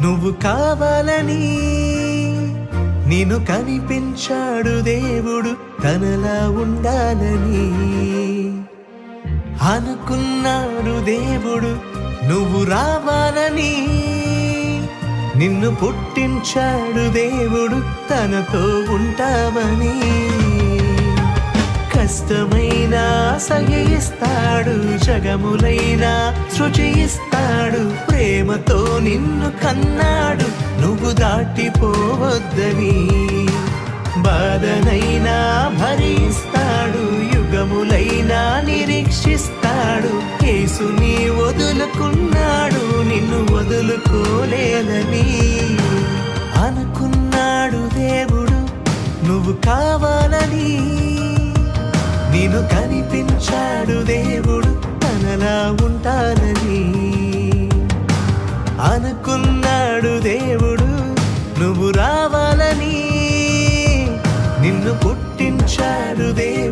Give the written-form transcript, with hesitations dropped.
నువ్వు కావాలని నిన్ను కనిపించాడు దేవుడు తనలా ఉండాలని. అనుకున్నాడు దేవుడు నువ్వు రావాలని, నిన్ను పుట్టించాడు దేవుడు తనతో ఉంటావని. కష్టమైనా సహిస్తాడు, జగములైనా సృజిస్తాడు, ప్రేమతో నిన్ను కన్నాడు నువ్వు దాటిపోవద్దని. బాధనైనా భరిస్తాడు, యుగములైనా నిరీక్షిస్తాడు, యేసుని వదులుకున్నాడు నిన్ను వదులుకోలేదని. అనుకున్నాడు దేవుడు నువ్వు కావాలని, నిన్ను కనిపించాడు దేవుడు తనలా ఉంటానని. అనుకున్నాడు దేవుడు నువ్వు రావాలని, నిన్ను పుట్టించాడు దేవుడు